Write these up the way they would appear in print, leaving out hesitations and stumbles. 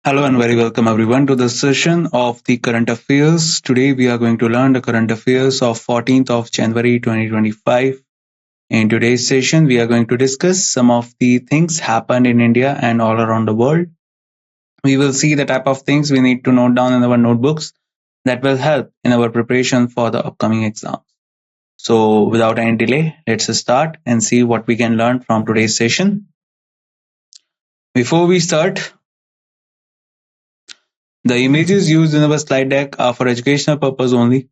Hello and very welcome everyone to this session of the current affairs. Today we are going to learn the current affairs of 14th of January 2025. In today's session, we are going to discuss some of the things happened in India and all around the world. We will see the type of things we need to note down in our notebooks that will help in our preparation for the upcoming exams. So without any delay, let's start and see what we can learn from today's session. Before we start, the images used in our slide deck are for educational purpose only.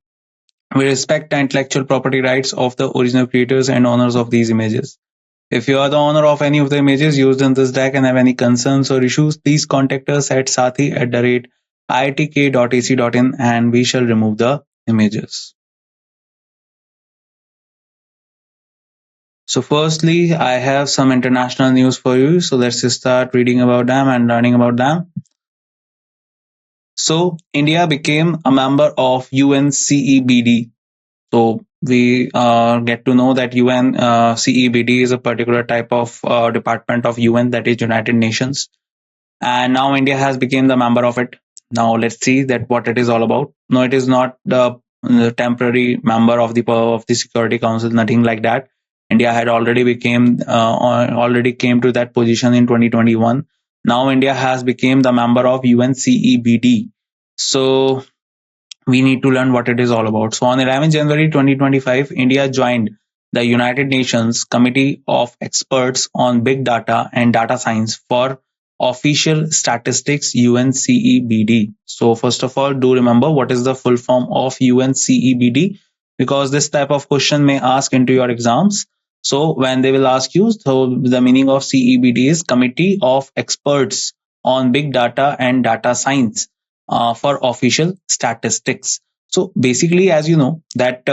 We respect the intellectual property rights of the original creators and owners of these images. If you are the owner of any of the images used in this deck and have any concerns or issues, please contact us at sathee@iitk.ac.in and we shall remove the images. So firstly, I have some international news for you. So let's start reading about them and learning about them. So India became a member of UNCEBD. So we get to know that UNCEBD is a particular type of department of UN, that is United Nations, and now India has become the member of it. Now let's see that what it is all about. No, it is not the temporary member of the Security Council, nothing like that. India had already came to that position in 2021. Now India has become the member of UNCEBD. So we need to learn what it is all about. So on 11 January 2025, India joined the United Nations Committee of Experts on Big Data and Data Science for Official Statistics, UNCEBD. So first of all, do remember what is the full form of UNCEBD, because this type of question may ask into your exams. So when they will ask you, so the meaning of CEBD is Committee of Experts on Big Data and Data Science for official statistics. So basically, as you know, that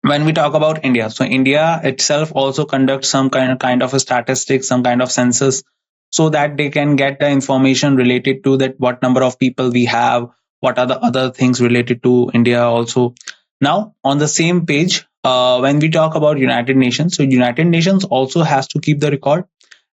when we talk about India, so India itself also conducts some kind of a statistics, some kind of census, so that they can get the information related to that what number of people we have, what are the other things related to India also. Now on the same page, when we talk about United Nations, so United Nations also has to keep the record,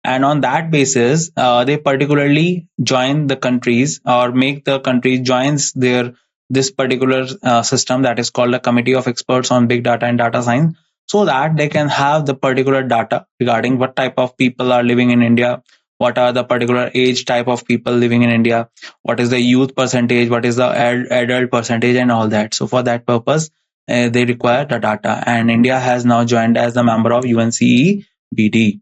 and on that basis they particularly join the countries or make the countries joins their this particular system that is called a Committee of Experts on Big Data and Data Science, so that they can have the particular data regarding what type of people are living in India, what are the particular age type of people living in India, what is the youth percentage, what is the adult percentage, and all that. So for that purpose they require the data, and India has now joined as a member of UNCEBD.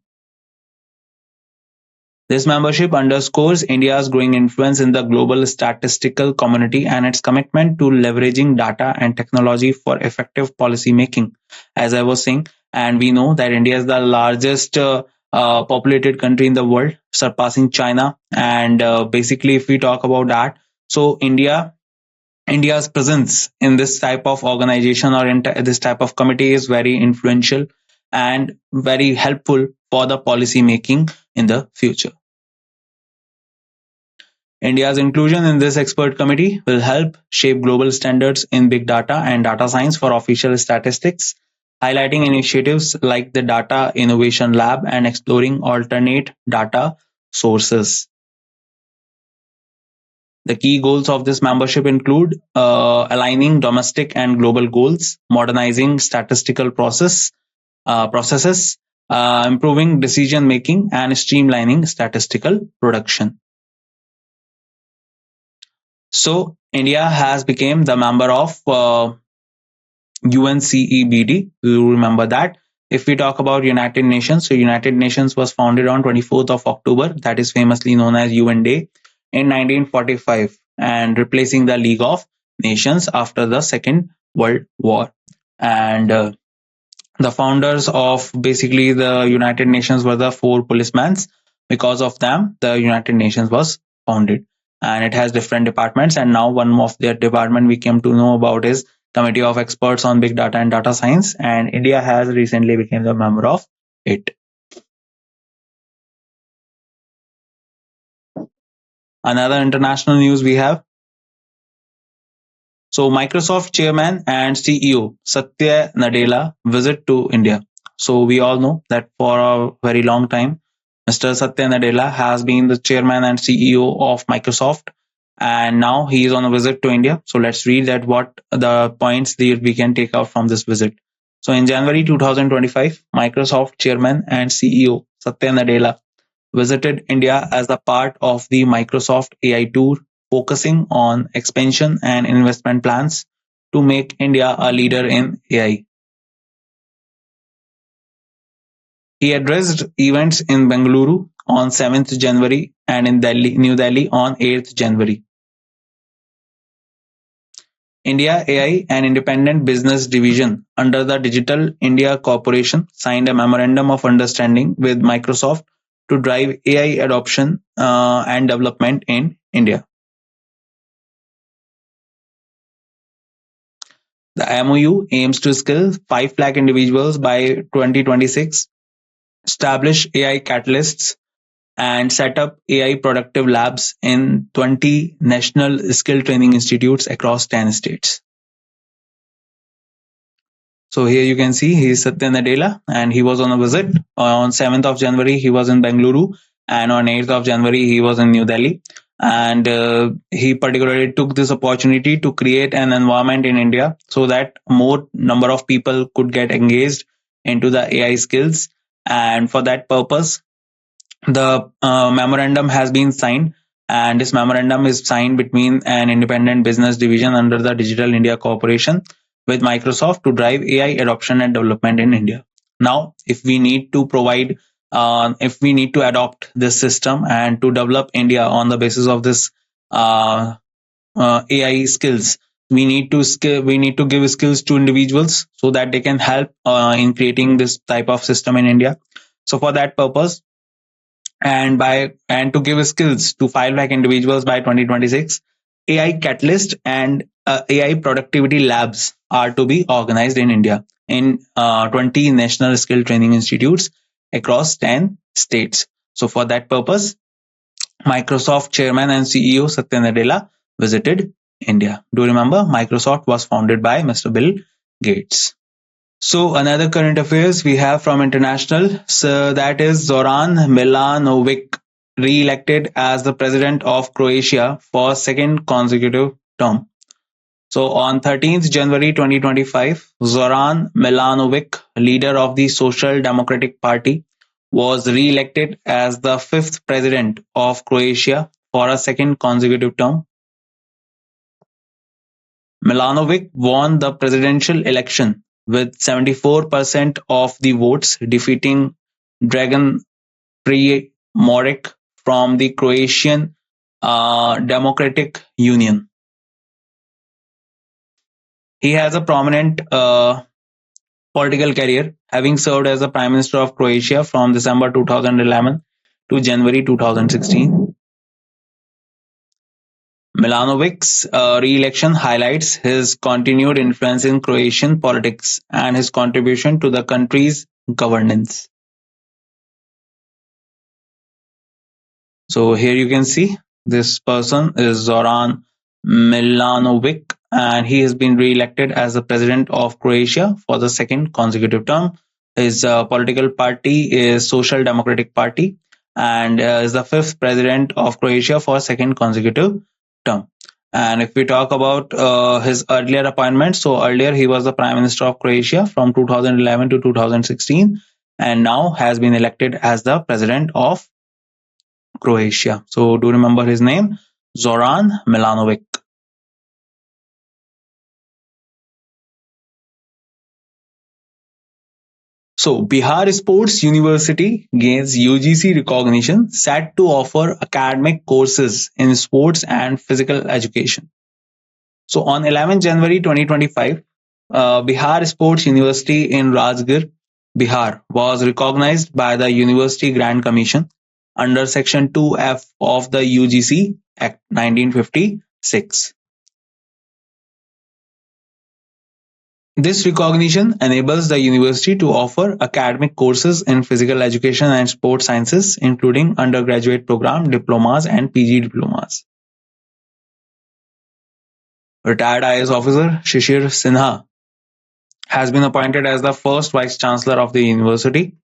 This membership underscores India's growing influence in the global statistical community and its commitment to leveraging data and technology for effective policy making, as I was saying. And we know that India is the largest populated country in the world, surpassing China. And basically, if we talk about that, so India's presence in this type of organization or in this type of committee is very influential and very helpful for the policy making in the future. India's inclusion in this expert committee will help shape global standards in big data and data science for official statistics, highlighting initiatives like the Data Innovation Lab and exploring alternate data sources. The key goals of this membership include aligning domestic and global goals, modernizing statistical processes, improving decision making, and streamlining statistical production. So India has become the member of UNCEBD. You remember that. If we talk about United Nations, so United Nations was founded on 24th of October, that is famously known as UN Day, in 1945, and replacing the League of Nations after the Second World War. And the founders of basically the United Nations were the four policemen. Because of them, the United Nations was founded, and it has different departments. And now one of their department we came to know about is Committee of Experts on Big Data and Data Science, and India has recently become the member of it. Another international news we have. So Microsoft chairman and CEO Satya Nadella visit to India. So we all know that for a very long time Mr. Satya Nadella has been the chairman and CEO of Microsoft, and now he is on a visit to India. So let's read that what the points that we can take out from this visit. So in January 2025, Microsoft chairman and CEO Satya Nadella visited India as a part of the Microsoft AI tour, focusing on expansion and investment plans to make India a leader in AI. He addressed events in Bengaluru on 7th January and in New Delhi on 8th January. India AI, an independent business division under the Digital India Corporation, signed a memorandum of understanding with Microsoft to drive AI adoption and development in India. The MOU aims to skill 5 lakh individuals by 2026, establish AI catalysts, and set up AI productive labs in 20 national skill training institutes across 10 states. So here you can see he is Satya Nadella and he was on a visit. On 7th of January, he was in Bengaluru, and on 8th of January, he was in New Delhi. And he particularly took this opportunity to create an environment in India so that more number of people could get engaged into the AI skills. And for that purpose, the memorandum has been signed, and this memorandum is signed between an independent business division under the Digital India Corporation with Microsoft to drive AI adoption and development in India. Now, if we need to if we need to adopt this system and to develop India on the basis of this AI skills, we need to give skills to individuals so that they can help in creating this type of system in India. So for that purpose, and to give skills to 5 lakh individuals by 2026, AI catalyst and AI productivity labs are to be organized in India in 20 national skill training institutes across 10 states. So for that purpose, Microsoft chairman and CEO Satya Nadella visited India. Do remember, Microsoft was founded by Mr. Bill Gates. So another current affairs we have from international, so that is Zoran Milanovic re-elected as the president of Croatia for second consecutive term. So on 13th January 2025, Zoran Milanovic, leader of the Social Democratic Party, was re-elected as the fifth president of Croatia for a second consecutive term. Milanovic won the presidential election with 74% of the votes, defeating Dragan Primorac from the Croatian Democratic Union. He has a prominent political career, having served as the Prime Minister of Croatia from December 2011 to January 2016. Milanovic's re-election highlights his continued influence in Croatian politics and his contribution to the country's governance. So here you can see this person is Zoran Milanovic, and he has been re-elected as the president of Croatia for the second consecutive term. His political party is Social Democratic Party, and is the fifth president of Croatia for second consecutive term. And if we talk about his earlier appointments, so earlier he was the Prime Minister of Croatia from 2011 to 2016, and now has been elected as the president of Croatia. So do remember his name, Zoran Milanovic. So Bihar Sports University gains UGC recognition, set to offer academic courses in sports and physical education. So on 11 January 2025, Bihar Sports University in Rajgir, Bihar was recognized by the University Grant Commission under Section 2F of the UGC Act 1956. This recognition enables the university to offer academic courses in physical education and sports sciences, including undergraduate program, diplomas, and PG diplomas. Retired IAS officer Shishir Sinha has been appointed as the first vice chancellor of the university.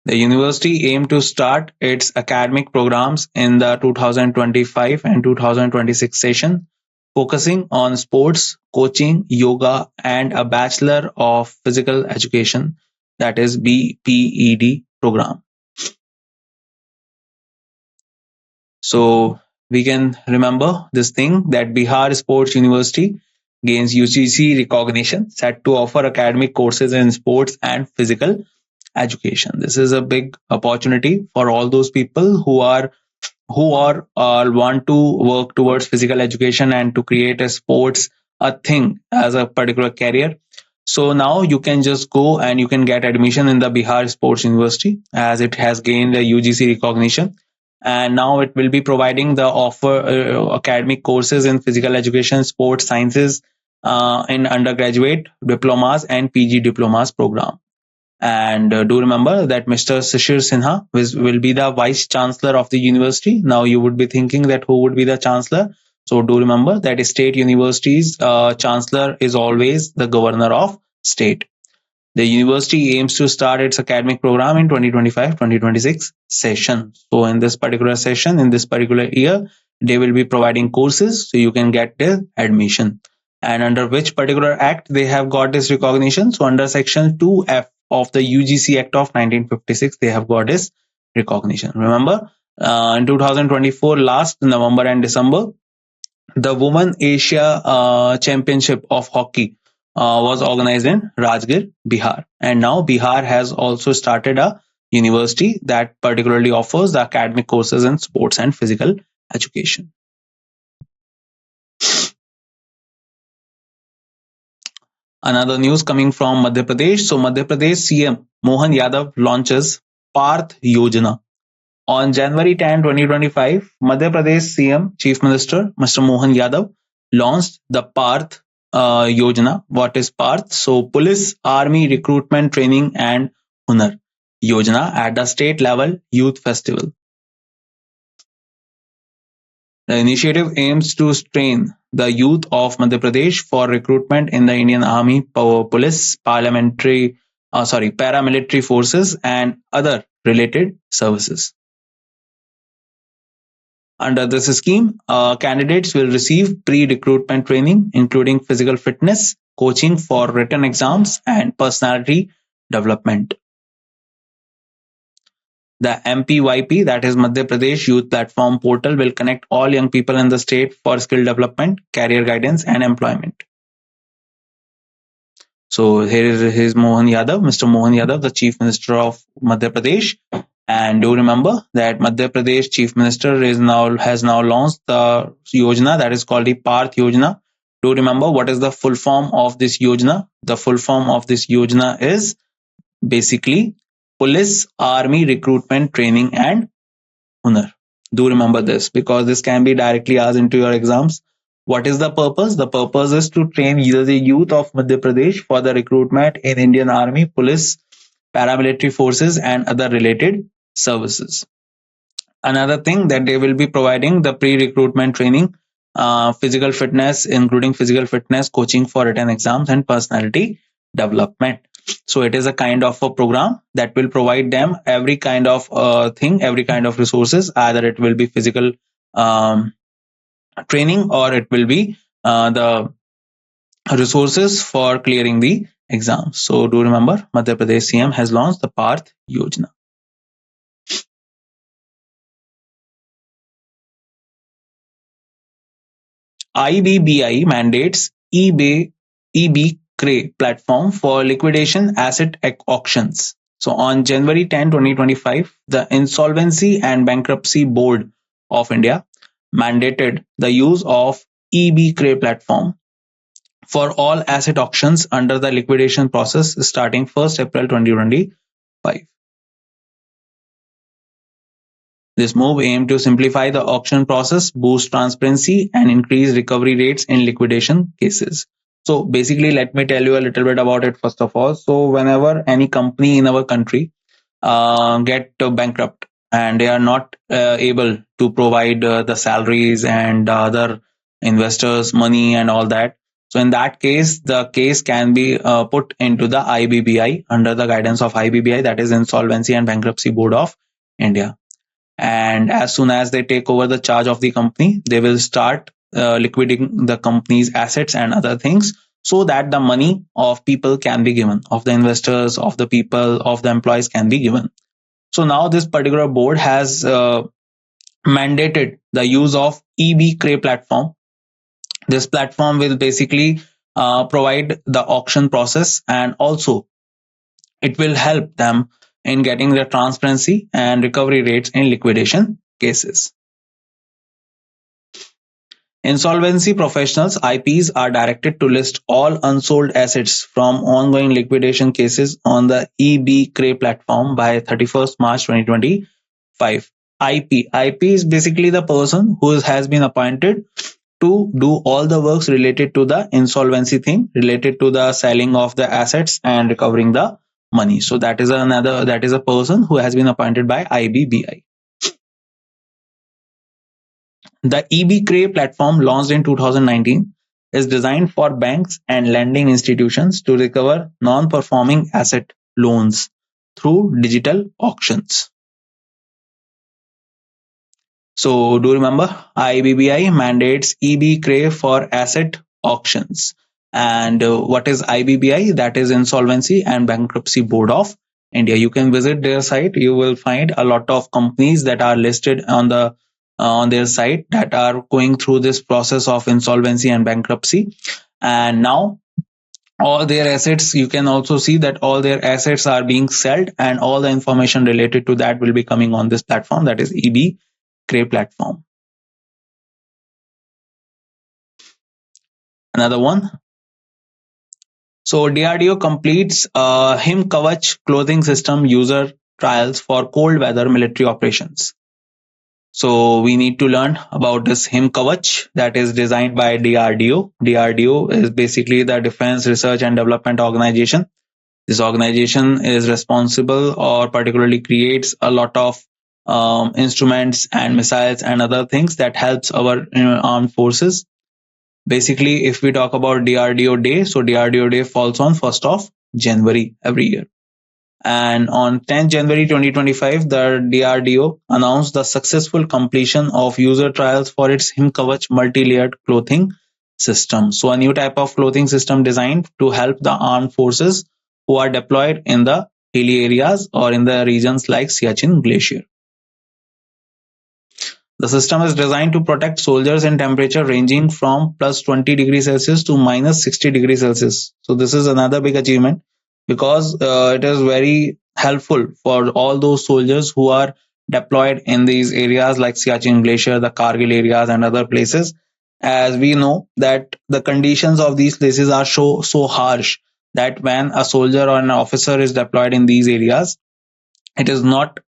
The university aimed to start its academic programs in the 2025 and 2026 session, focusing on sports, coaching, yoga, and a Bachelor of Physical Education, that is BPED program. So we can remember this thing that Bihar Sports University gains UGC recognition, set to offer academic courses in sports and physical education. This is a big opportunity for all those people who are want to work towards physical education and to create a sports a thing as a particular career. So now you can just go and you can get admission in the Bihar Sports University as it has gained a UGC recognition, and now it will be providing the offer academic courses in physical education, sports sciences, in undergraduate diplomas and PG diplomas program. And do remember that Mr. Shishir Sinha will be the Vice Chancellor of the university. Now you would be thinking that who would be the Chancellor? So do remember that state universities Chancellor is always the Governor of state. The university aims to start its academic program in 2025-2026 session. So in this particular session, in this particular year, they will be providing courses so you can get the admission. And under which particular act they have got this recognition? So under section 2F of the UGC Act of 1956, they have got this recognition. Remember, in 2024, last November and December, the Women Asia Championship of Hockey was organized in Rajgir, Bihar. And now Bihar has also started a university that particularly offers the academic courses in sports and physical education. Another news coming from Madhya Pradesh. So Madhya Pradesh CM Mohan Yadav launches Parth Yojana. On January 10, 2025, Madhya Pradesh CM Chief Minister Mr. Mohan Yadav launched the Parth Yojana. What is Parth? So Police Army Recruitment Training and Hunar Yojana at the state level youth festival. The initiative aims to train the youth of Madhya Pradesh for recruitment in the Indian Army, Police, paramilitary forces, and other related services. Under this scheme, candidates will receive pre-recruitment training, including physical fitness, coaching for written exams, and personality development. The MPYP, that is Madhya Pradesh Youth Platform Portal, will connect all young people in the state for skill development, career guidance, and employment. So here is Mohan Yadav, Mr. Mohan Yadav, the Chief Minister of Madhya Pradesh. And do remember that Madhya Pradesh Chief Minister has now launched the Yojana that is called the Parth Yojana. Do remember what is the full form of this Yojana? The full form of this Yojana is basically Police Army Recruitment Training and Hunar. Do remember this because this can be directly asked into your exams. What is the purpose? The purpose is to train either the youth of Madhya Pradesh for the recruitment in Indian Army, Police, paramilitary forces, and other related services. Another thing that they will be providing the pre-recruitment training, physical fitness, including physical fitness, coaching for written exams, and personality development. So it is a kind of a program that will provide them every kind of thing, every kind of resources. Either it will be physical training or it will be the resources for clearing the exams. So do remember, Madhya Pradesh CM has launched the Parth Yojana. IBBI mandates eBay platform for liquidation asset auctions. So on January 10, 2025, the Insolvency and Bankruptcy Board of India mandated the use of eBay platform for all asset auctions under the liquidation process starting 1st April 2025. This move aimed to simplify the auction process, boost transparency, and increase recovery rates in liquidation cases. So basically, let me tell you a little bit about it first of all. So whenever any company in our country get bankrupt and they are not able to provide the salaries and other investors money and all that, So in that case, the case can be put into the IBBI under the guidance of IBBI, that is Insolvency and Bankruptcy Board of India. And as soon as they take over the charge of the company, they will start liquidating the company's assets and other things, so that the money of people can be given, of the investors, of the people, of the employees can be given. So now this particular board has mandated the use of EB-CRE platform. This platform will basically provide the auction process, and also it will help them in getting the transparency and recovery rates in liquidation cases. Insolvency professionals (IPs) are directed to list all unsold assets from ongoing liquidation cases on the EB-CRE platform by 31st March 2025. IP is basically the person who has been appointed to do all the works related to the insolvency thing, related to the selling of the assets and recovering the money. So that is a person who has been appointed by IBBI. The EB-CRE platform, launched in 2019, is designed for banks and lending institutions to recover non-performing asset loans through digital auctions. So do remember, IBBI mandates EB-CRE for asset auctions. And what is IBBI? That is Insolvency and Bankruptcy Board of India. You can visit their site. You will find a lot of companies that are listed on their site that are going through this process of insolvency and bankruptcy. And now all their assets, you can also see that all their assets are being sold, and all the information related to that will be coming on this platform, that is EB-CRE platform. Another one. So DRDO completes HIM Kavach clothing system user trials for cold weather military operations. So we need to learn about this HIM Kavach that is designed by DRDO. DRDO is basically the Defense Research and Development Organization. This organization is responsible, or particularly creates, a lot of instruments and missiles and other things that helps our armed forces. Basically, if we talk about DRDO Day, so DRDO Day falls on 1st of January every year. And on 10th January 2025, the DRDO announced the successful completion of user trials for its HIM Kavach multi-layered clothing system. So a new type of clothing system designed to help the armed forces who are deployed in the hilly areas or in the regions like Siachen Glacier. The system is designed to protect soldiers in temperature ranging from plus 20 degrees Celsius to minus 60 degrees Celsius. So this is another big achievement, because it is very helpful for all those soldiers who are deployed in these areas like Siachen Glacier, the Kargil areas and other places. As we know that the conditions of these places are so harsh that when a soldier or an officer is deployed in these areas, it is not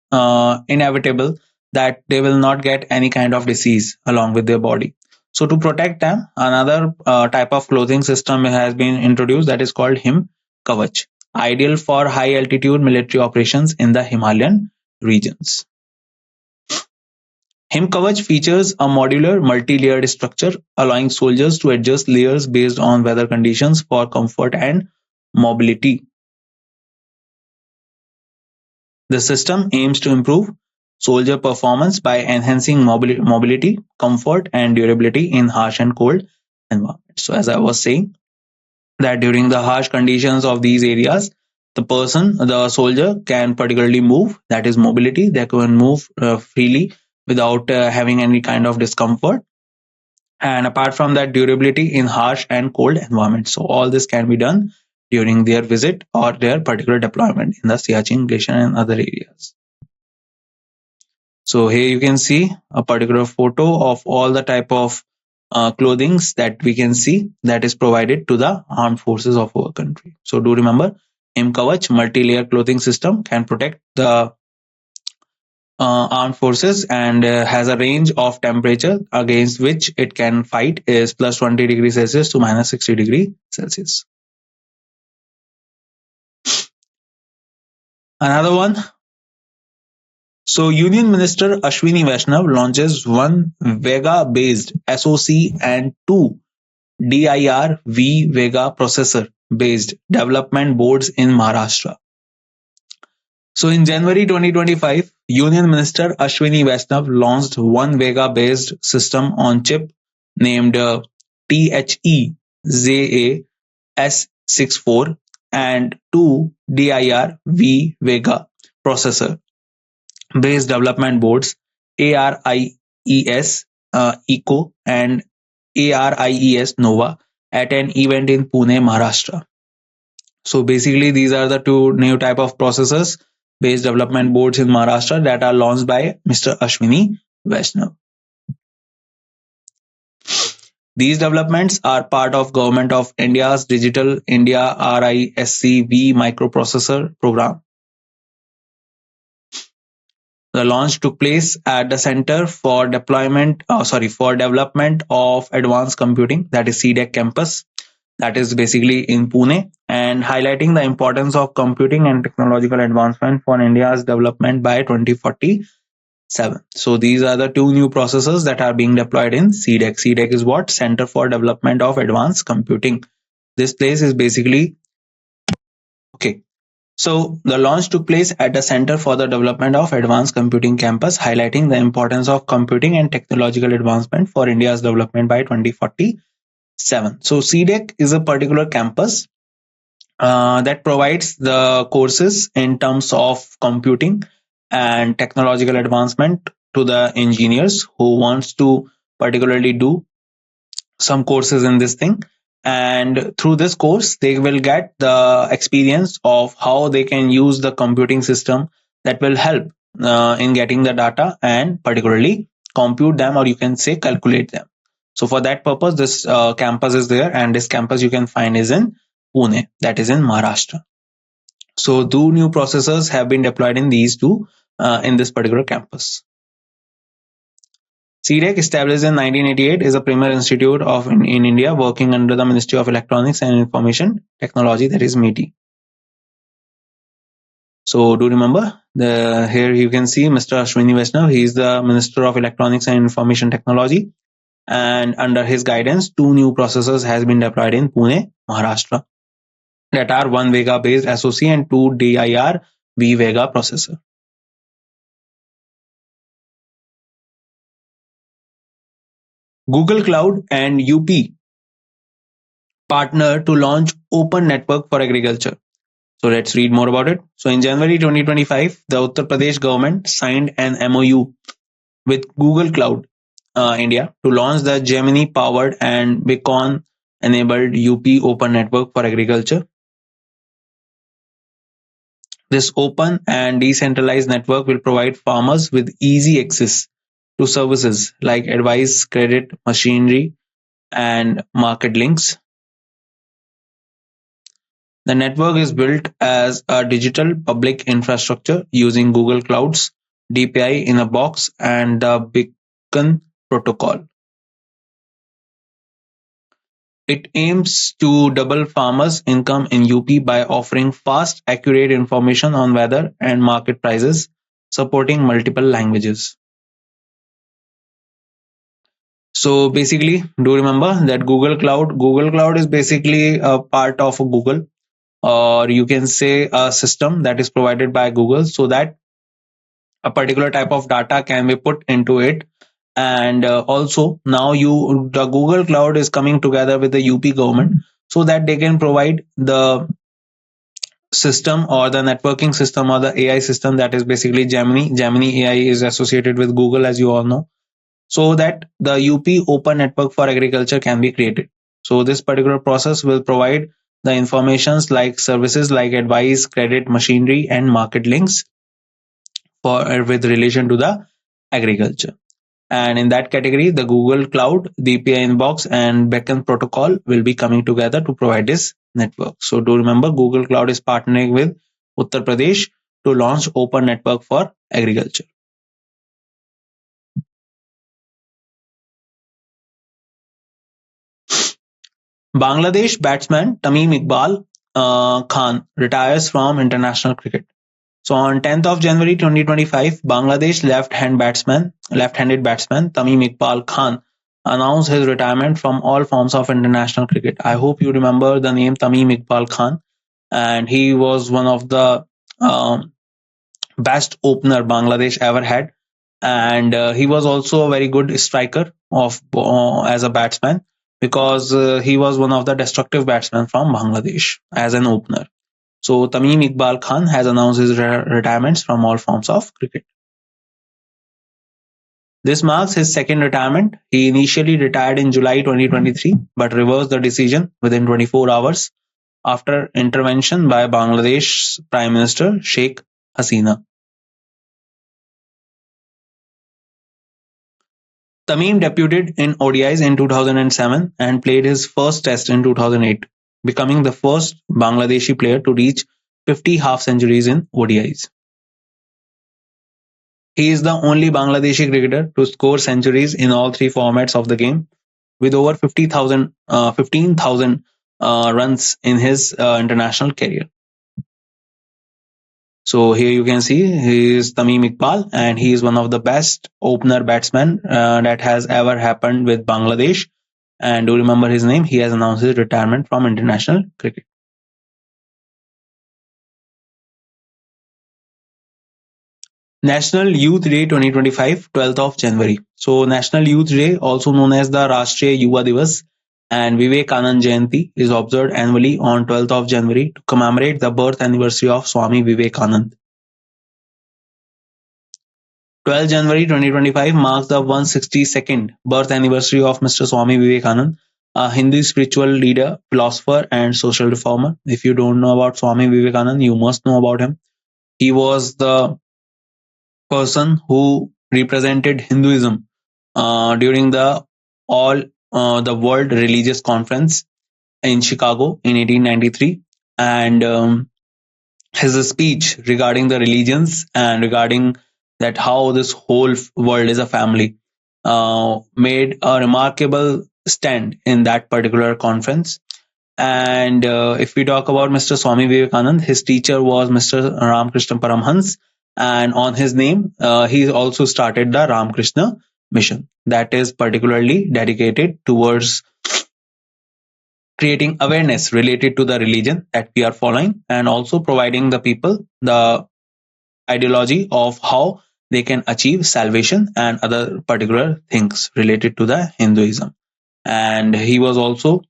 inevitable that they will not get any kind of disease along with their body. So to protect them, another type of clothing system has been introduced, that is called HIM Kavach, ideal for high altitude military operations in the Himalayan regions. HIM Kavach features a modular multi-layered structure, allowing soldiers to adjust layers based on weather conditions for comfort and mobility. The system aims to improve soldier performance by enhancing mobility, comfort, and durability in harsh and cold environments. So as I was saying, that during the harsh conditions of these areas, the soldier can particularly move, that is mobility. They can move freely without having any kind of discomfort. And apart from that, durability in harsh and cold environments. So all this can be done during their visit or their particular deployment in the Siachen Glacier and other areas. So here you can see a particular photo of all the type of clothings that we can see that is provided to the armed forces of our country. So do remember, HIM Kavach multi-layer clothing system can protect the armed forces and has a range of temperature against which it can fight is plus 20 degrees Celsius to minus 60 degrees Celsius. Another one. So Union Minister Ashwini Vaishnav launches one Vega-based SOC and two DIR V Vega processor based development boards in Maharashtra. So in January 2025, Union Minister Ashwini Vaishnav launched one Vega based system on chip named THE S64 and two DIR V Vega processor based development boards ARIES Eco and ARIES Nova at an event in Pune, Maharashtra. So basically, these are the two new type of processors based development boards in Maharashtra that are launched by Mr. Ashwini Vaishnav. These developments are part of Government of India's Digital India RISC-V microprocessor program. The launch took place at the Center for Development of Advanced Computing, that is CDEC campus, that is basically in Pune, and highlighting the importance of computing and technological advancement for India's development by 2047. So these are the two new processors that are being deployed in CDEC. CDEC is what? Center for Development of Advanced Computing. This place is basically okay. So the launch took place at the Center for the Development of Advanced Computing campus, highlighting the importance of computing and technological advancement for India's development by 2047. So CDEC is a particular campus that provides the courses in terms of computing and technological advancement to the engineers who wants to particularly do some courses in this thing. And through this course, they will get the experience of how they can use the computing system that will help in getting the data and particularly compute them, or you can say calculate them. So for that purpose, this campus is there, and this campus you can find is in Pune, that is in Maharashtra. So two new processors have been deployed in these two in this particular campus. CDEC, established in 1988, is a premier institute in India working under the Ministry of Electronics and Information Technology, that is METI. So do remember, here you can see Mr. Ashwini Vaishnav. He is the Minister of Electronics and Information Technology, and under his guidance, two new processors has been deployed in Pune, Maharashtra, that are one Vega based SoC and two DIR V Vega processor. Google Cloud and UP partner to launch open network for agriculture. So let's read more about it. So in January 2025, the Uttar Pradesh government signed an MOU with Google Cloud India to launch the Gemini powered and Beacon enabled UP open network for agriculture. This open and decentralized network will provide farmers with easy access to services like advice, credit, machinery, and market links. The network is built as a digital public infrastructure using Google Cloud's DPI in a box and the Beacon protocol. It aims to double farmers' income in UP by offering fast, accurate information on weather and market prices, supporting multiple languages. So basically, do remember that Google Cloud is basically a part of Google, or you can say a system that is provided by Google so that a particular type of data can be put into it. And also now the Google Cloud is coming together with the UP government so that they can provide the system or the networking system or the AI system that is basically Gemini. Gemini AI is associated with Google, as you all know, so that the UP open network for agriculture can be created. So this particular process will provide the informations like services like advice, credit, machinery, and market links with relation to the agriculture. And in that category, the Google Cloud, the API Inbox, and Beacon protocol will be coming together to provide this network. So do remember, Google Cloud is partnering with Uttar Pradesh to launch open network for agriculture. Bangladesh batsman Tamim Iqbal Khan retires from international cricket. So on 10th of January 2025, Bangladesh left-handed batsman Tamim Iqbal Khan announced his retirement from all forms of international cricket. I hope you remember the name Tamim Iqbal Khan, and he was one of the um, best opener Bangladesh ever had, and he was also a very good striker of as a batsman because he was one of the destructive batsmen from Bangladesh as an opener. So Tamim Iqbal Khan has announced his retirements from all forms of cricket. This marks his second retirement. He initially retired in July 2023 but reversed the decision within 24 hours after intervention by Bangladesh's Prime Minister Sheikh Hasina. Tamim debuted in ODIs in 2007 and played his first test in 2008, becoming the first Bangladeshi player to reach 50 half centuries in ODIs. He is the only Bangladeshi cricketer to score centuries in all three formats of the game, with over 15,000 runs in his international career. So here you can see he is Tamim Iqbal, and he is one of the best opener batsmen that has ever happened with Bangladesh. And do remember his name. He has announced his retirement from international cricket. National Youth Day 2025, 12th of January. So National Youth Day, also known as the Rashtriya Yuva Divas and Vivekanand Jayanti, is observed annually on 12th of January to commemorate the birth anniversary of Swami Vivekanand. 12 January 2025 marks the 162nd birth anniversary of Mr. Swami Vivekanand, a Hindu spiritual leader, philosopher, and social reformer. If you don't know about Swami Vivekanand, you must know about him. He was the person who represented Hinduism during the the World Religious Conference in Chicago in 1893, and his speech regarding the religions and regarding that how this whole world is a family made a remarkable stand in that particular conference. And if we talk about Mr. Swami Vivekanand, his teacher was Mr. Ramakrishna Paramhans, and on his name, he also started the Ramakrishna Mission that is particularly dedicated towards creating awareness related to the religion that we are following and also providing the people the ideology of how they can achieve salvation and other particular things related to the Hinduism. And he was also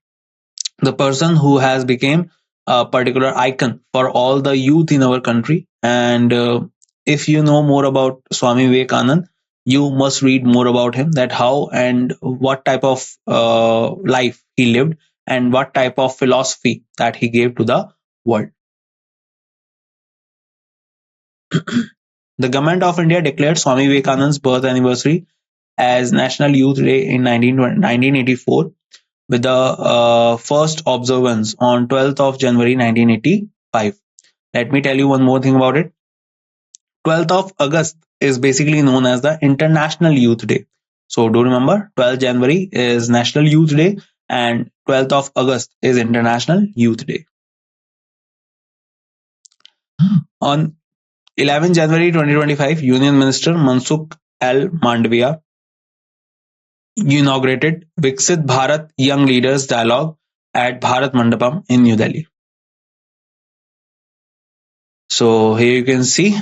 the person who has become a particular icon for all the youth in our country. And if you know more about Swami Vivekanand, you must read more about him, that how and what type of life he lived and what type of philosophy that he gave to the world. The government of India declared Swami Vivekanand's birth anniversary as National Youth Day in 1984, with the first observance on 12th of January 1985. Let me tell you one more thing about it. 12th of August is basically known as the International Youth Day. So do remember, 12th January is National Youth Day and 12th of August is International Youth Day. On 11 January 2025, Union Minister Mansukh L. Mandavia inaugurated Viksit Bharat Young Leaders Dialogue at Bharat Mandapam in New Delhi. So here you can see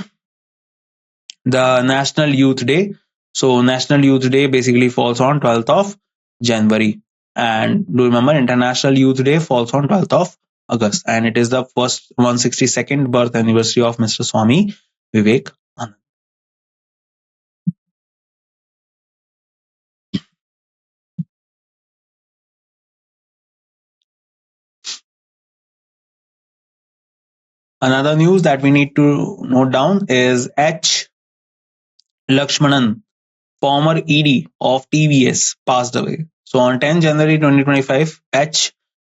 the National Youth Day. So National Youth Day basically falls on 12th of January. And do remember, International Youth Day falls on 12th of August. And it is the first 162nd birth anniversary of Mr. Swami Vivekanand. Another news that we need to note down is H. Lakshmanan, former ED of TVS, passed away. So on 10 January 2025, H.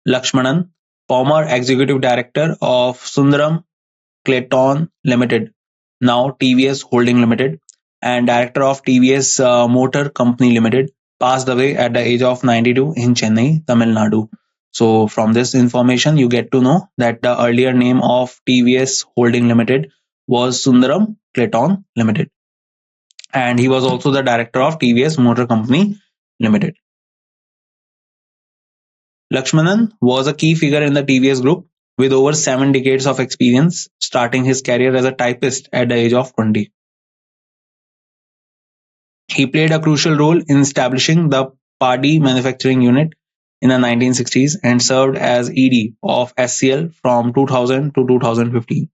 Lakshmanan, former executive director of Sundaram Clayton Limited, now TVS Holding Limited, and director of TVS Motor Company Limited, passed away at the age of 92 in Chennai, Tamil Nadu. So from this information, you get to know that the earlier name of TVS Holding Limited was Sundaram Clayton Limited. And he was also the director of TVS Motor Company Limited. Lakshmanan was a key figure in the TVS group with over 7 decades of experience, starting his career as a typist at the age of 20. He played a crucial role in establishing the Padi manufacturing unit in the 1960s and served as ED of SCL from 2000 to 2015.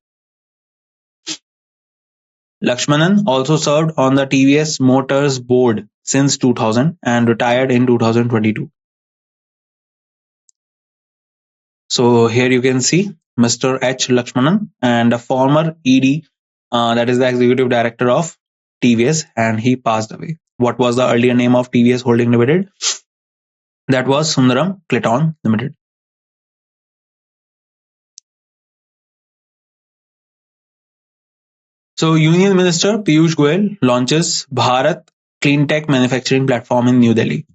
Lakshmanan also served on the TVS Motors board since 2000 and retired in 2022. So here you can see Mr. H. Lakshmanan and a former ED, that is the executive director of TVS, and he passed away. What was the earlier name of TVS Holding Limited? That was Sundaram Clayton Limited. So Union Minister Piyush Goyal launches Bharat Clean Tech Manufacturing Platform in New Delhi.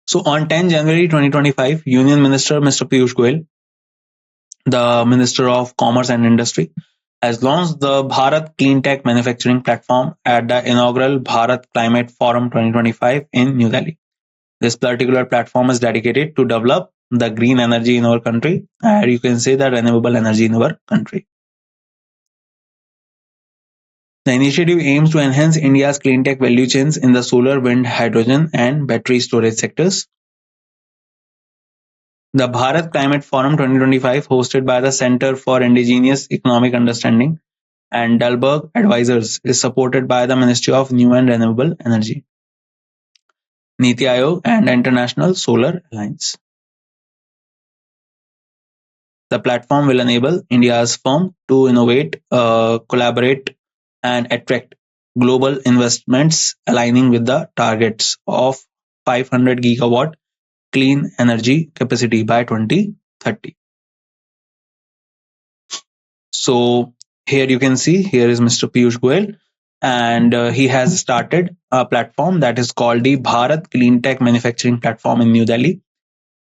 So on 10 January 2025, Union Minister Mr. Piyush Goyal, the Minister of Commerce and Industry, has launched the Bharat Clean Tech Manufacturing Platform at the inaugural Bharat Climate Forum 2025 in New Delhi. This particular platform is dedicated to develop the green energy in our country, or you can say the renewable energy in our country. The initiative aims to enhance India's clean tech value chains in the solar, wind, hydrogen, and battery storage sectors. The Bharat Climate Forum 2025, hosted by the Center for Indigenous Economic Understanding and Dalberg Advisors, is supported by the Ministry of New and Renewable Energy, Niti Aayog, and the International Solar Alliance. The platform will enable India's firm to innovate, collaborate, and attract global investments, aligning with the targets of 500 gigawatt clean energy capacity by 2030. So here you can see, here is Mr. Piyush Goyal, and he has started a platform that is called the Bharat Clean Tech Manufacturing Platform in New Delhi.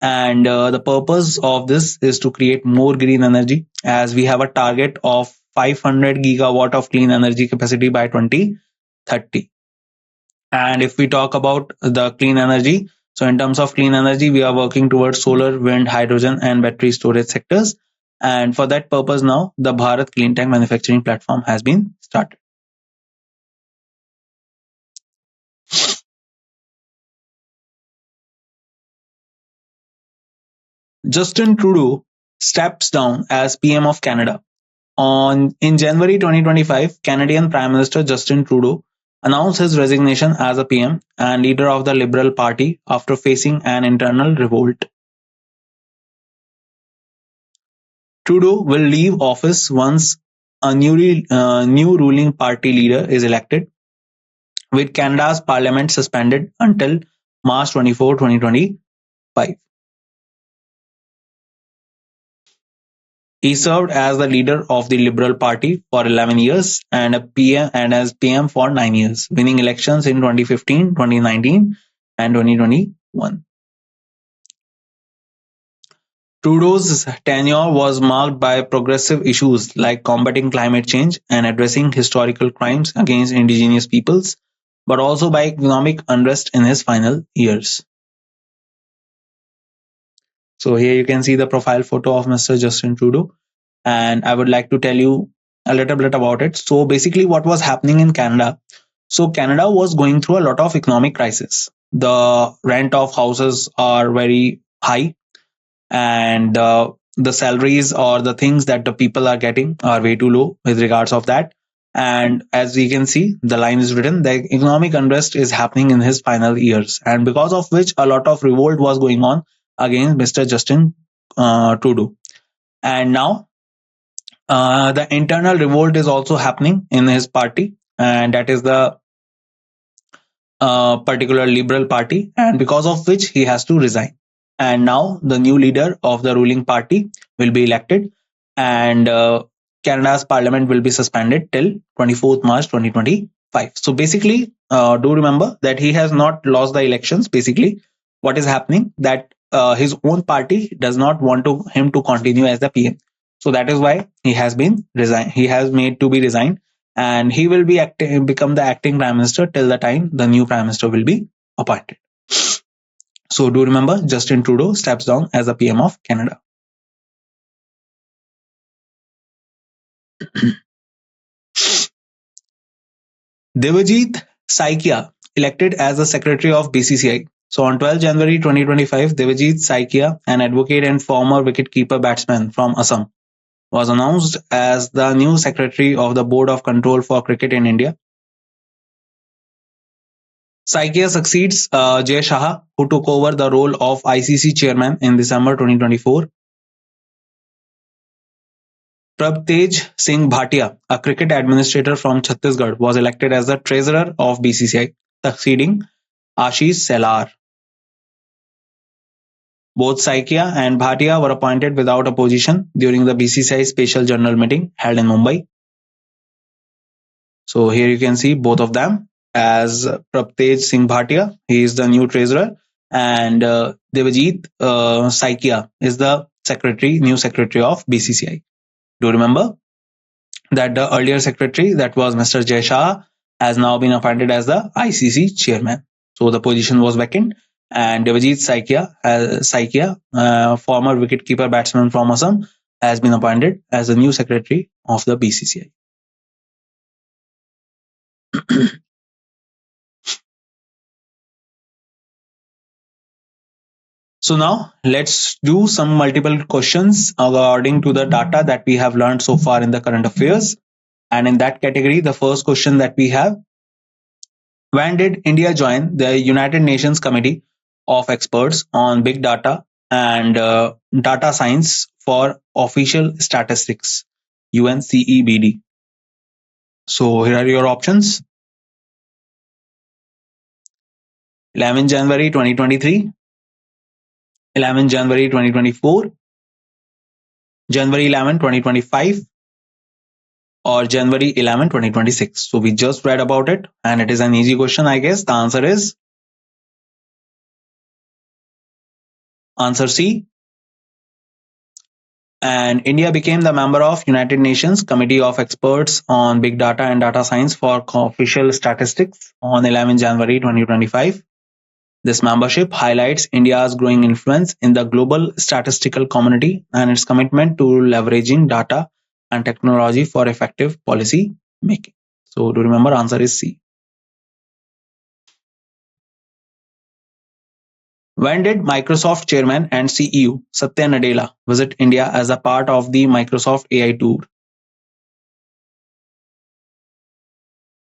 And the purpose of this is to create more green energy, as we have a target of 500 gigawatt of clean energy capacity by 2030. And if we talk about the clean energy, so in terms of clean energy, we are working towards solar, wind, hydrogen, and battery storage sectors. And for that purpose now, the Bharat Clean Tech Manufacturing Platform has been started. Justin Trudeau steps down as PM of Canada. In January 2025, Canadian Prime Minister Justin Trudeau announced his resignation as a PM and leader of the Liberal Party after facing an internal revolt. Trudeau will leave office once a new ruling party leader is elected, with Canada's parliament suspended until March 24, 2025. He served as the leader of the Liberal Party for 11 years and as PM for 9 years, winning elections in 2015, 2019, and 2021. Trudeau's tenure was marked by progressive issues like combating climate change and addressing historical crimes against Indigenous peoples, but also by economic unrest in his final years. So here you can see the profile photo of Mr. Justin Trudeau, and I would like to tell you a little bit about it. So basically what was happening in Canada, so Canada was going through a lot of economic crisis. The rent of houses are very high, and the salaries or the things that the people are getting are way too low with regards of that. And as we can see, the line is written, the economic unrest is happening in his final years, and because of which a lot of revolt was going on against Mr. Justin Trudeau. And now the internal revolt is also happening in his party, and that is the particular Liberal Party, and because of which he has to resign. And now the new leader of the ruling party will be elected, and Canada's parliament will be suspended till 24th March 2025. So basically, do remember that he has not lost the elections. Basically, what is happening that his own party does not want him to continue as the PM. So that is why he has been resigned. He has made to be resigned, and he will become the acting prime minister till the time the new prime minister will be appointed. So do remember, Justin Trudeau steps down as the PM of Canada. Devajit Saikia elected as the secretary of BCCI. So on 12 January 2025, Devajit Saikia, an advocate and former wicketkeeper batsman from Assam, was announced as the new secretary of the Board of Control for Cricket in India. Saikia succeeds Jay Shah, who took over the role of ICC chairman in December 2024. Prabtej Singh Bhatia, a cricket administrator from Chhattisgarh, was elected as the treasurer of BCCI, succeeding Ashish Selar. Both Saikia and Bhatia were appointed without opposition during the BCCI special general meeting held in Mumbai. So here you can see both of them as Prabtej Singh Bhatia, he is the new treasurer, and Devajit Saikia is the new secretary of BCCI. Do remember that the earlier secretary, that was Mr. Jay Shah, has now been appointed as the ICC chairman. So the position was vacant, and Devajit Saikia, former wicketkeeper batsman from Assam, has been appointed as the new secretary of the BCCI. So now let's do some multiple questions according to the data that we have learned so far in the current affairs. And in that category, the first question that we have: when did India join the United Nations Committee of Experts on Big Data and Data Science for Official Statistics, UNCEBD? So here are your options: 11 January 2023, 11 January 2024, January 11, 2025, or January 11, 2026. So we just read about it, and it is an easy question, I guess. The answer is answer C. And India became the member of United Nations Committee of Experts on Big Data and Data Science for Official Statistics on 11 January 2025. This membership highlights India's growing influence in the global statistical community and its commitment to leveraging data and technology for effective policy making. So do remember, answer is C. When did Microsoft chairman and CEO Satya Nadella visit India as a part of the Microsoft AI tour?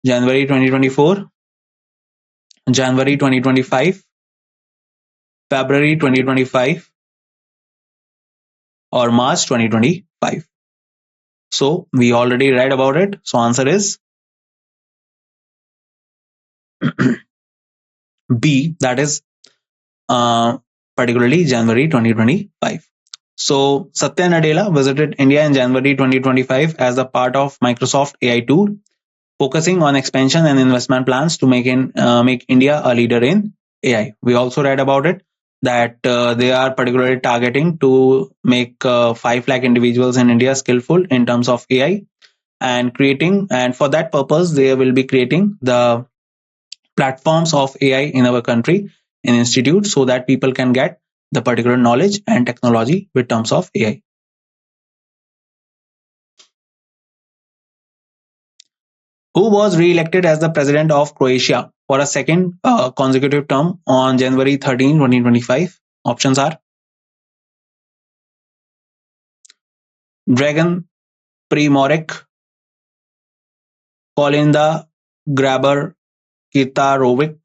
January 2024, January 2025, February 2025, or March 2025? So we already read about it. So answer is B, that is particularly January 2025. So Satya Nadella visited India in January 2025 as a part of Microsoft AI tour, focusing on expansion and investment plans to make India a leader in AI. We also read about it that they are particularly targeting to make 5 lakh individuals in India skillful in terms of AI, and for that purpose they will be creating the platforms of AI in our country in institute, so that people can get the particular knowledge and technology with terms of AI. Who was re-elected as the president of Croatia for a second consecutive term on January 13, 2025? Options are Dragan Primorac, Kolinda Grabar Kitarovic,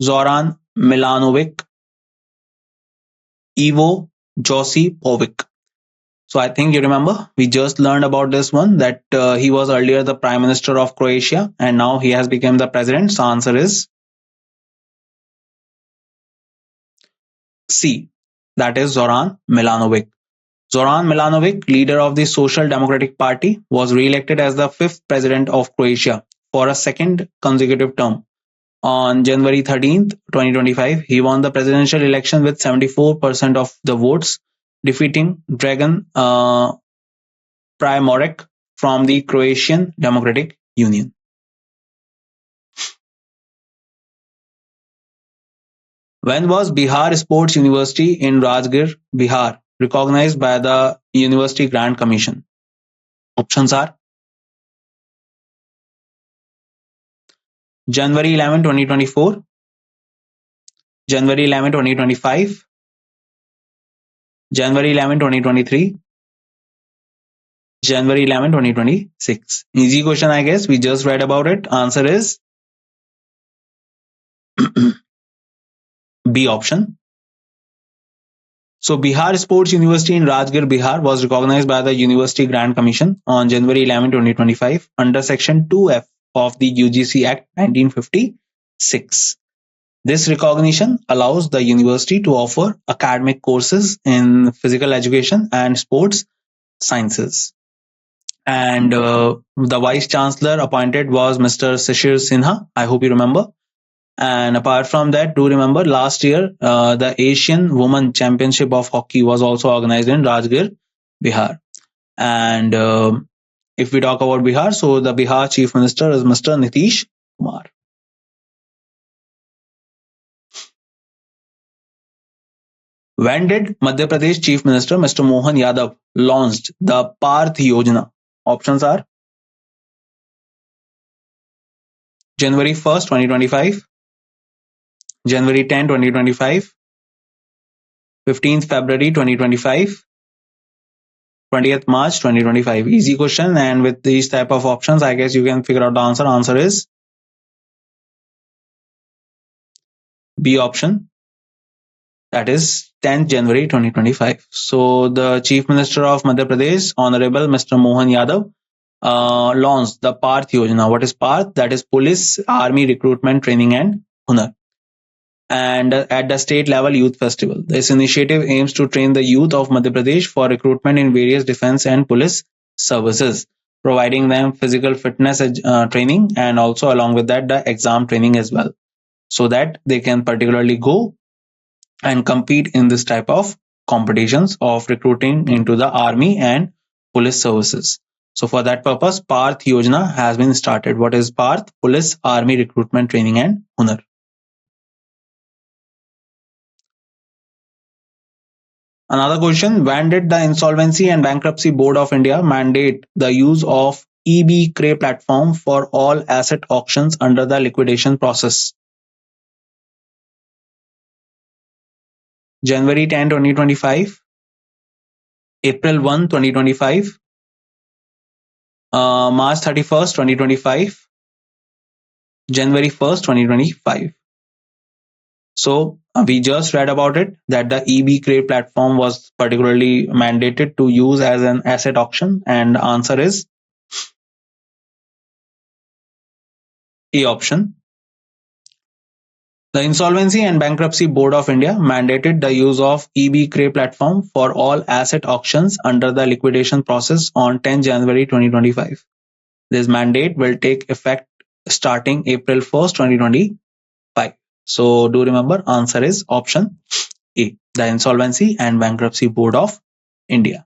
Zoran Milanovic, Ivo Josipovic. So I think you remember, we just learned about this one, that he was earlier the Prime Minister of Croatia and now he has become the President. So answer is C, that is Zoran Milanovic. Zoran Milanovic, leader of the Social Democratic Party, was re-elected as the 5th President of Croatia for a second consecutive term. On January 13th, 2025, he won the presidential election with 74% of the votes, defeating Dragan Primorac from the Croatian Democratic Union? When was Bihar Sports University in Rajgir, Bihar, recognized by the University Grant Commission? Options are January 11, 2024, January 11, 2025, January 11, 2023, January 11, 2026. Easy question, I guess. We just read about it. Answer is B option. So Bihar Sports University in Rajgir, Bihar was recognized by the University Grant Commission on January 11, 2025 under Section 2F of the UGC Act 1956. This recognition allows the university to offer academic courses in physical education and sports sciences. And the Vice Chancellor appointed was Mr. Shishir Sinha. I hope you remember. And apart from that, do remember last year, the Asian Women Championship of Hockey was also organized in Rajgir, Bihar. And if we talk about Bihar, so the Bihar Chief Minister is Mr. Nitish Kumar. When did Madhya Pradesh Chief Minister Mr. Mohan Yadav launched the Parth Yojana? Options are January 1st, 2025, January 10, 2025, 15th February 2025, 20th March 2025. Easy question, and with these type of options, I guess you can figure out the answer. Answer is B option. That is 10th January 2025. So the Chief Minister of Madhya Pradesh, Honorable Mr. Mohan Yadav, launched the Parth Yojana. What is Parth? That is Police, Army Recruitment Training and Hunar. And at the state level youth festival. This initiative aims to train the youth of Madhya Pradesh for recruitment in various defense and police services, providing them physical fitness training, and also along with that the exam training as well, so that they can particularly go and compete in this type of competitions of recruiting into the army and police services. So for that purpose, Parth Yojana has been started. What is Parth? Police, Army Recruitment Training and Hunar. Another question, when did the Insolvency and Bankruptcy Board of India mandate the use of CLAT platform for all asset auctions under the liquidation process? January 10, 2025, April 1, 2025, March 31st, 2025, January 1st, 2025. So we just read about it, that the CLAT platform was particularly mandated to use as an asset auction, and the answer is A option. The Insolvency and Bankruptcy Board of India mandated the use of CLAT platform for all asset auctions under the liquidation process on 10 January 2025. This mandate will take effect starting April 1st, 2025. So do remember, answer is option A, the Insolvency and Bankruptcy Board of India.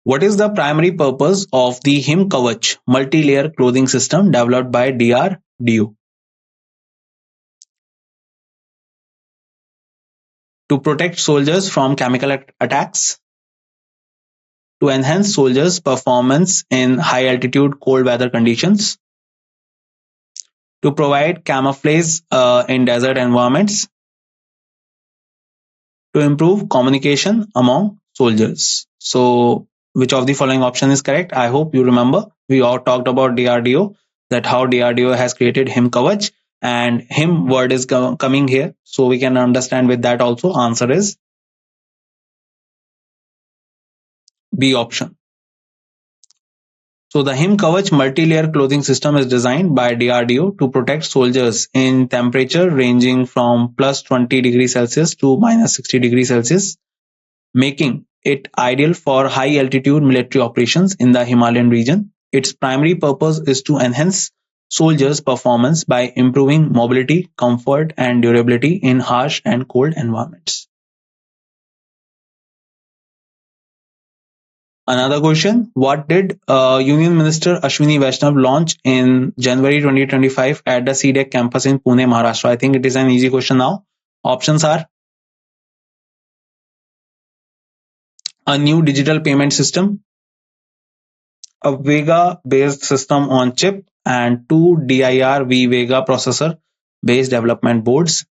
What is the primary purpose of the Him Kavach multi-layer clothing system developed by DRDO? To protect soldiers from chemical attacks, to enhance soldiers' performance in high altitude cold weather conditions, to provide camouflage in desert environments, to improve communication among soldiers. So which of the following option is correct? I hope you remember. We all talked about DRDO, that how DRDO has created Him Kavach, and Him word is coming here. So we can understand with that also. Answer is B option. So the Him Kavach multi-layer clothing system is designed by DRDO to protect soldiers in temperature ranging from plus 20 degrees Celsius to minus 60 degrees Celsius, making it ideal for high altitude military operations in the Himalayan region. Its primary purpose is to enhance soldiers' performance by improving mobility, comfort, and durability in harsh and cold environments. Another question, what did Union Minister Ashwini Vaishnav launch in January 2025 at the CDEC campus in Pune, Maharashtra? I think it is an easy question now. Options are a new digital payment system, a Vega-based system on chip, and two DIR-V Vega processor-based development boards,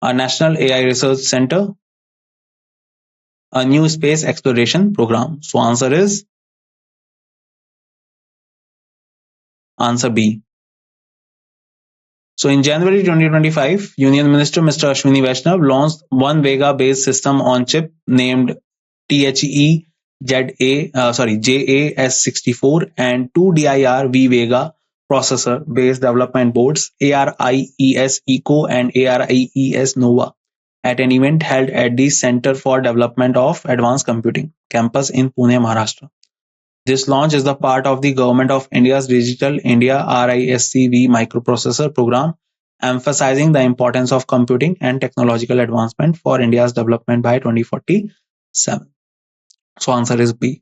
a national AI research center, a new space exploration program. So answer is answer B. So in January 2025, Union Minister Mr. Ashwini Vaishnav launched one Vega-based system on chip named THE JAS64 and two DIR-V Vega processor-based development boards ARIES Eco and ARIES Nova at an event held at the Center for Development of Advanced Computing campus in Pune, Maharashtra. This launch is the part of the Government of India's Digital India RISC-V microprocessor program, emphasizing the importance of computing and technological advancement for India's development by 2047. So answer is B.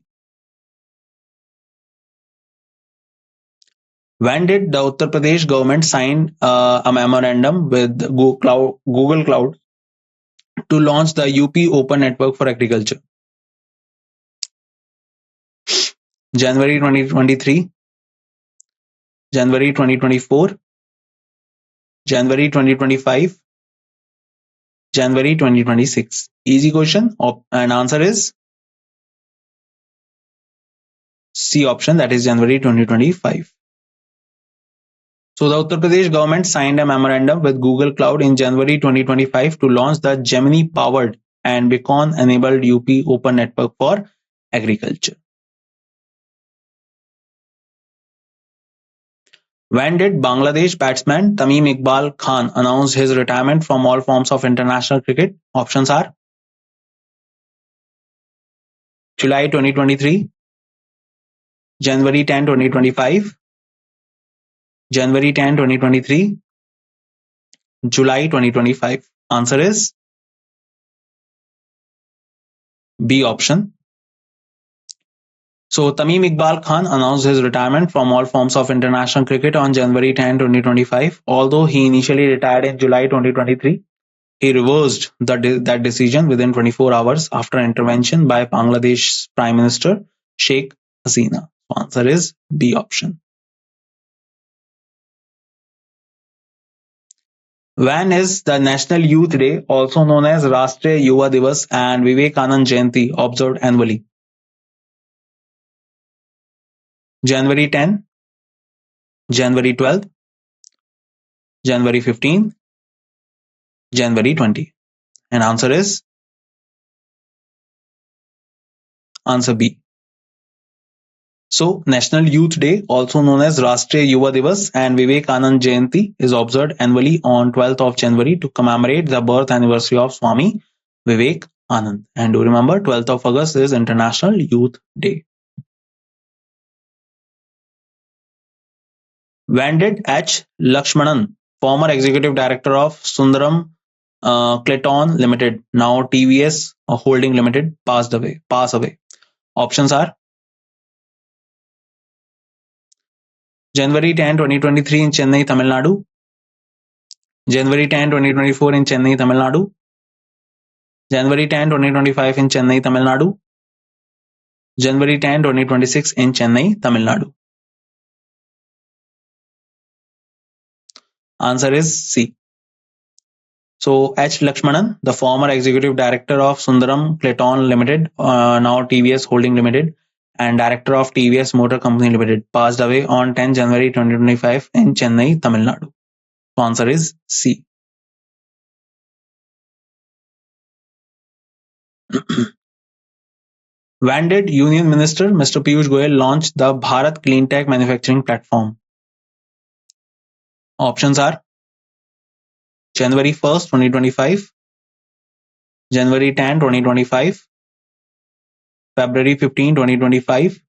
When did the Uttar Pradesh government sign a memorandum with Google Cloud to launch the UP Open Network for Agriculture? January 2023, January 2024, January 2025, January 2026. Easy question, and answer is C option, that is January 2025. So the Uttar Pradesh government signed a memorandum with Google Cloud in January 2025 to launch the Gemini powered and Beacon enabled UP Open Network for Agriculture. When did Bangladesh batsman Tamim Iqbal Khan announce his retirement from all forms of international cricket? Options are July 2023, January 10, 2025, January 10, 2023, July 2025. Answer is B option. So Tamim Iqbal Khan announced his retirement from all forms of international cricket on January 10, 2025. Although he initially retired in July 2023, he reversed that decision within 24 hours after intervention by Bangladesh's Prime Minister Sheikh Hasina. So answer is B option. When is the National Youth Day, also known as Rashtriya Yuva Divas and Vivekanand Jayanti, observed annually? January 10, January 12, January 15, January 20. And answer is answer B. So National Youth Day, also known as Rashtriya Yuva Divas and Vivekanand Jayanti, is observed annually on 12th of January to commemorate the birth anniversary of Swami Vivekanand. And do remember, 12th of August is International Youth Day. When did H. Lakshmanan, former executive director of Sundaram Clayton Limited, now TVS Holding Limited, pass away? Options are January 10, 2023 in Chennai, Tamil Nadu, January 10, 2024 in Chennai, Tamil Nadu, January 10, 2025 in Chennai, Tamil Nadu, January 10, 2026 in Chennai, Tamil Nadu. Answer is C. So H. Lakshmanan, the former executive director of Sundaram Clayton Limited, now TVS Holding Limited, and director of TVS Motor Company Limited, passed away on 10 January 2025 in Chennai, Tamil Nadu. So answer is C. When did Union Minister Mr. Piyush Goyal launch the Bharat Clean Tech Manufacturing Platform? Options are January 1st, 2025, January 10, 2025, February 15, 2025,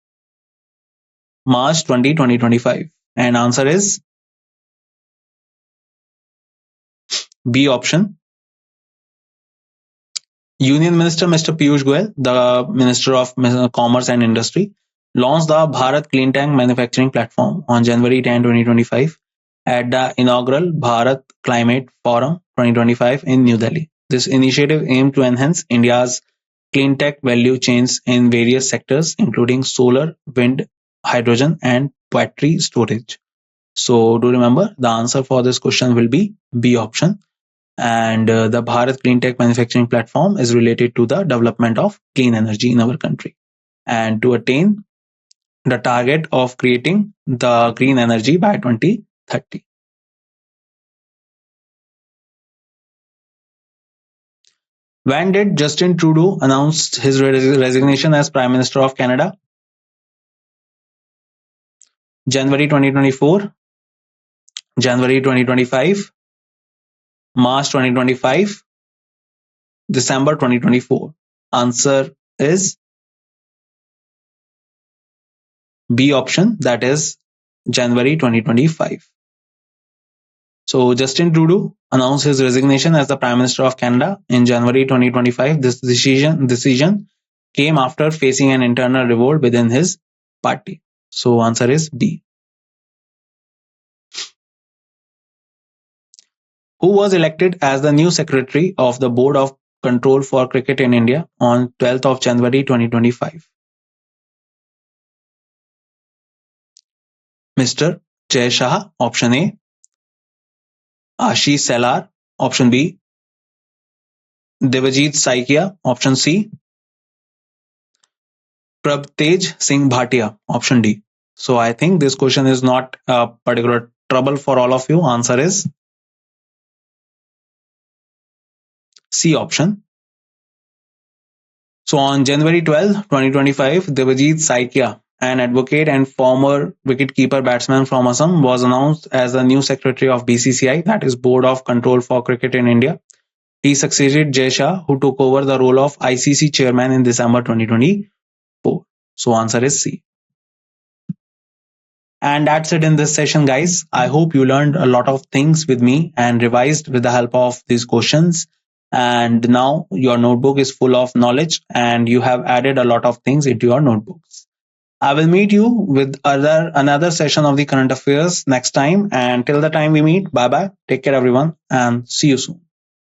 March 20, 2025. And answer is B option. Union Minister Mr. Piyush Goyal, the Minister of Commerce and Industry, launched the Bharat Clean Tank Manufacturing Platform on January 10, 2025 at the inaugural Bharat Climate Forum 2025 in New Delhi. This initiative aimed to enhance India's clean tech value chains in various sectors, including solar, wind, hydrogen, and battery storage. So, do remember the answer for this question will be B option. And the Bharat Clean Tech Manufacturing Platform is related to the development of clean energy in our country and to attain the target of creating the green energy by 2030. When did Justin Trudeau announce his resignation as Prime Minister of Canada? January 2024, January 2025, March 2025, December 2024. Answer is B option, that is January 2025. So Justin Trudeau announced his resignation as the Prime Minister of Canada in January 2025. This decision came after facing an internal revolt within his party. So answer is B. Who was elected as the new Secretary of the Board of Control for Cricket in India on 12th of January 2025? Mr. Jay Shah, option A. Ashish Selar, option B. Devajit Saikia, option C. Prabtej Singh Bhatia, option D. So I think this question is not a particular trouble for all of you. Answer is C option. So on January 12, 2025, Devajit Saikia, an advocate and former wicketkeeper batsman from Assam, was announced as the new secretary of BCCI, that is Board of Control for Cricket in India. He succeeded Jay Shah, who took over the role of ICC chairman in December 2024. So answer is C. And that's it in this session, guys. I hope you learned a lot of things with me and revised with the help of these questions. And now your notebook is full of knowledge and you have added a lot of things into your notebooks. I will meet you with another session of the current affairs next time. And till the time we meet, bye bye. Take care, everyone, and see you soon.